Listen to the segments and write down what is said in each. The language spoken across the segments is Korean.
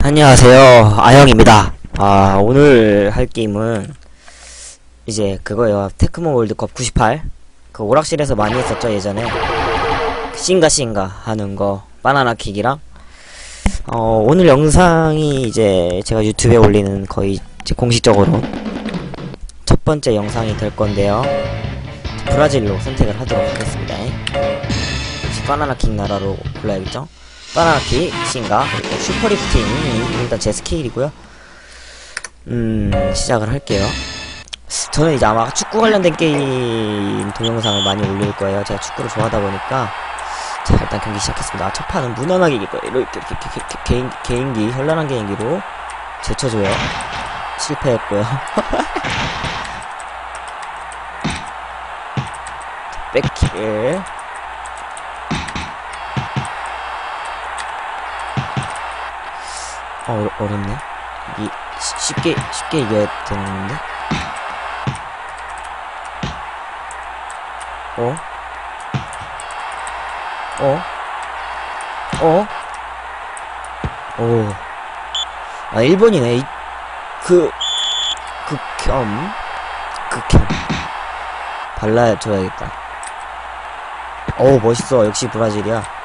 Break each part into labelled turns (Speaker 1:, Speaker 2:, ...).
Speaker 1: 안녕하세요, 아영입니다. 오늘 할 게임은 이제 그거예요. 테크모 월드컵 98. 그 오락실에서 많이 했었죠, 예전에. 싱가 하는 거, 바나나킥이랑. 오늘 영상이 이제 제가 유튜브에 올리는 거의 이제 공식적으로 첫 번째 영상이 될 건데요. 브라질로 선택을 하도록 하겠습니다. 바나나킥 나라로 불러야겠죠? 바나나킥, 싱가, 그리고 슈퍼리프팅이 일단 제 스케일이고요. 시작을 할게요. 저는 이제 아마 축구 관련된 게임 동영상을 많이 올릴 거예요. 제가 축구를 좋아하다 보니까. 자, 일단 경기 시작했습니다. 첫 판은 무난하게 이길 거예요. 이렇게 개인기, 현란한 개인기로 제쳐줘요. 실패했고요. 백킬. 어렵네. 이 쉽게 이겨야 되는데. 일본이네. 극혐. 발라줘야겠다. 멋있어. 역시 브라질이야.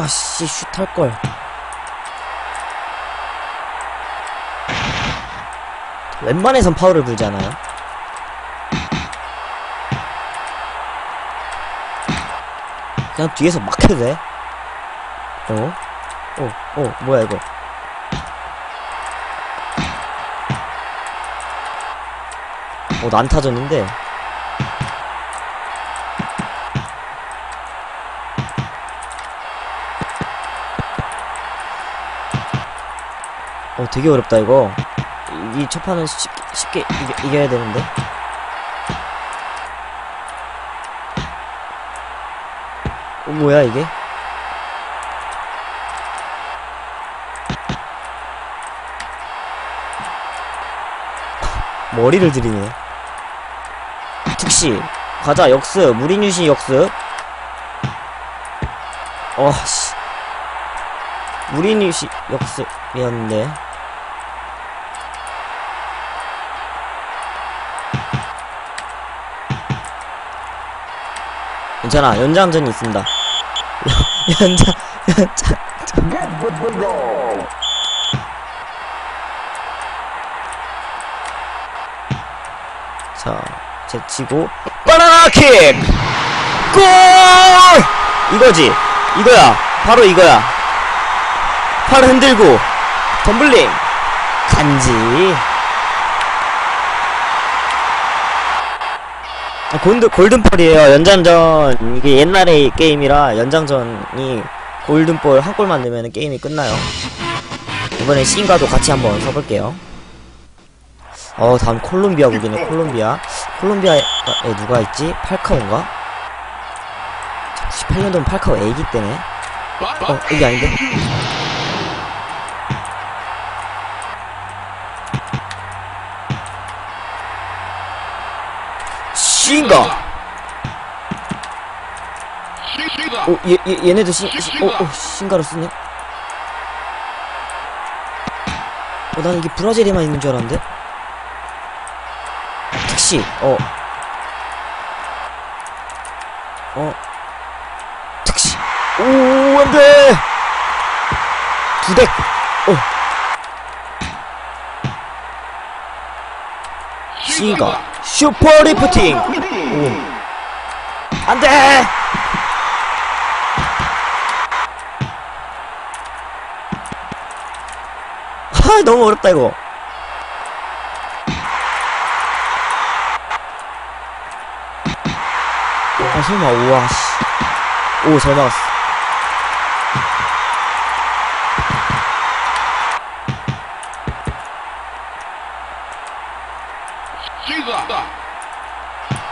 Speaker 1: 슛 할걸. 웬만해선 파울을 불잖아요. 그냥 뒤에서 막 해도 돼. 뭐야 이거. 난타졌는데. 되게 어렵다 이거. 이 첫 판은 쉽게 이겨야 되는데. 뭐야 이게? 머리를 들이네. 특시 가자. 역습. 무리뉴시 역습. 무리뉴시 역습이었는데. 괜찮아. 연장전이 있습니다. 연장. 자, 제치고 바나나킥! 골! 이거지. 이거야. 바로 이거야. 팔 흔들고 덤블링 간지. 골든볼이에요. 연장전. 이게 옛날의 게임이라 연장전이 골든볼 한 골만 넣으면 게임이 끝나요. 이번에 싱가도 같이 한번 써볼게요. 다음 콜롬비아국이네. 콜롬비아에 누가 있지? 팔카오인가? 98년도면 팔카오 애기 때네. 이게 아닌데? 싱가! 얘네도 싱가로 쓰네? 난 이게 브라질에만 있는 줄 알았는데? 특시, 특시. 안 돼! 두덱! 싱가. 슈퍼리프팅! 안 돼! 너무 어렵다, 이거. 설마. 우와, 씨. 잘 막았어.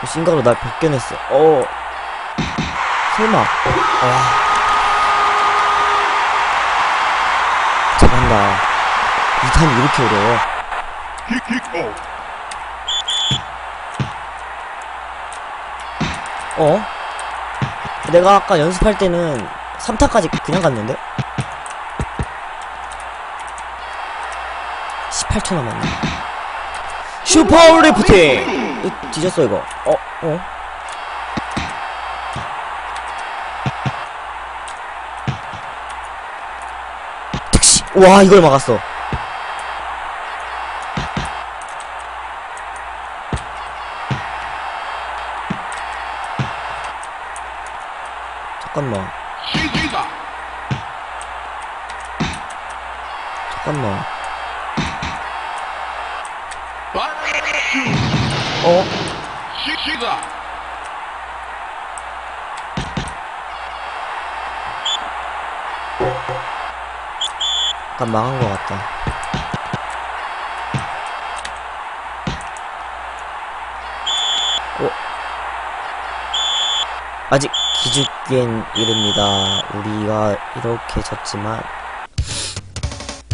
Speaker 1: 싱가로 날 벗겨냈어. 설마. 잘한다. 이 탄이 이렇게 어려워. 내가 아까 연습할 때는 3타까지 그냥 갔는데? 18초 남았네. 슈퍼 리프팅! 뒤졌어 이거. 특시! 와, 이걸 막았어. 잠깐만. 잠깐만. 약간 망한 것 같다. 아직 기죽엔 이릅니다. 우리가 이렇게 졌지만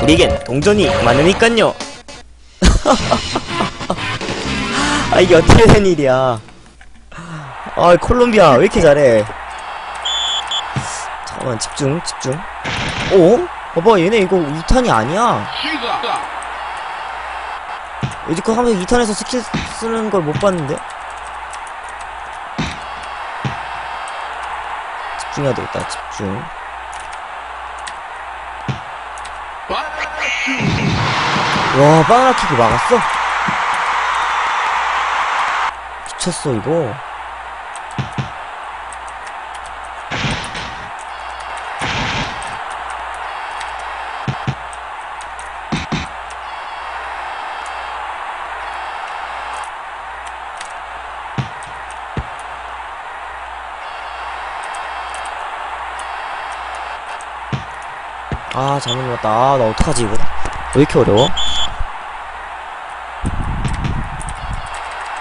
Speaker 1: 우리에겐 동전이 많으니깐요. 아, 이게 어떻게 된 일이야. 아, 콜롬비아 왜 이렇게 잘해. 잠깐만, 집중. 봐봐, 얘네 이거 2탄이 아니야. 이제껏 하면서 2탄에서 스킬 쓰는 걸 못 봤는데? 집중해야 되겠다, 집중. 와, 바나나킥을 막았어? 미쳤어, 이거. 아, 잘못 눌렀다. 아, 나 어떡하지, 이거? 왜 이렇게 어려워?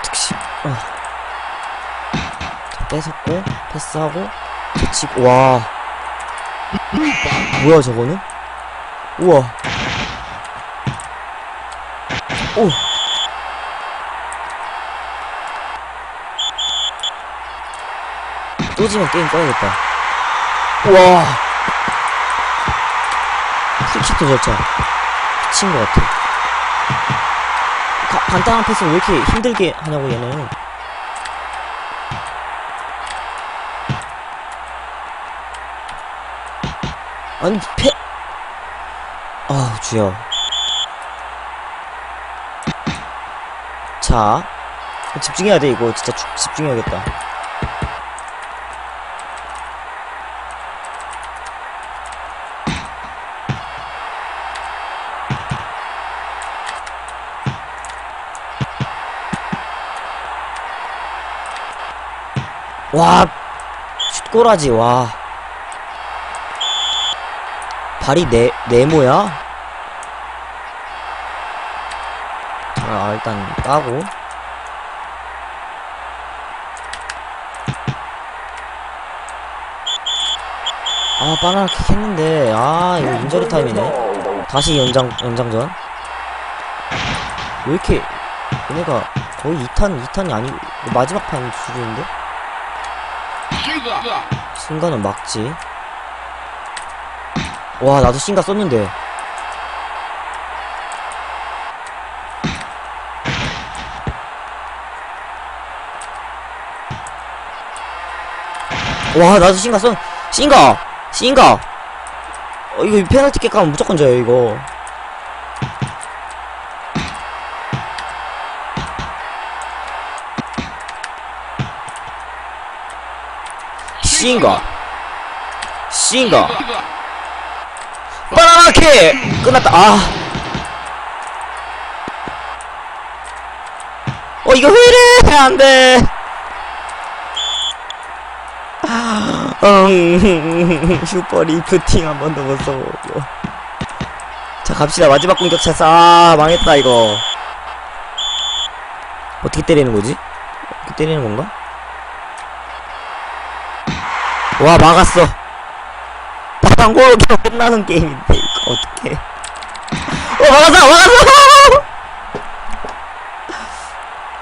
Speaker 1: 특시. 자, 뺏었고, 패스하고, 제치고, 와. 뭐야, 저거는? 우와. 오. 또 지면 게임 꺼야겠다. 우와. 킥도 좋죠. 미친 것 같아. 간단한 패스를 왜 이렇게 힘들게 하냐고, 얘는. 아니, 주여. 자, 집중해야 돼, 이거. 진짜 집중해야겠다. 와, 슛꼬라지, 와. 발이 네모야? 자, 일단 따고. 아, 바나나킥 했는데, 이거 인저리 타임이네. 다시 연장전. 왜 이렇게, 얘네가 거의 2탄이 아니고, 마지막 판 수준인데? 신가는 막지. 와, 나도 신가 썼는데. 와, 나도 신가 신가. 이거 페널티 킥 가면 무조건 져요, 이거. 신가. 바나나킥! 끝났다. 이거 왜 이래! 안 돼! 슈퍼 리프팅 한 번도 못 써보고. 자, 갑시다. 마지막 공격 찬스. 망했다, 이거. 어떻게 때리는 거지? 어떻게 때리는 건가? 와, 막았어. 방고로 끝나는 게임인데, 이거 어떡해. 막았어!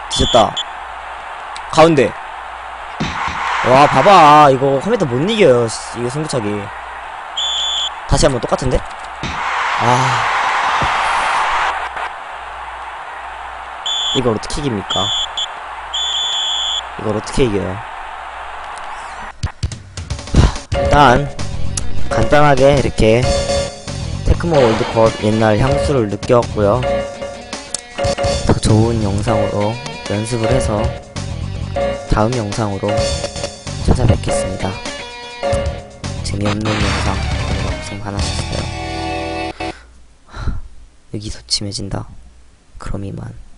Speaker 1: 뒤졌다. 가운데. 와, 봐봐. 이거 컴퓨터 못 이겨요. 이거 승부차기. 다시 한번 똑같은데? 아. 이걸 어떻게 이깁니까? 이걸 어떻게 이겨요? 일단, 간단하게 이렇게 테크모 월드컵 옛날 향수를 느꼈고요. 더 좋은 영상으로 연습을 해서 다음 영상으로 찾아뵙겠습니다. 재미없는 영상 고생 많으셨어요. 여기서 침해진다. 그럼 이만.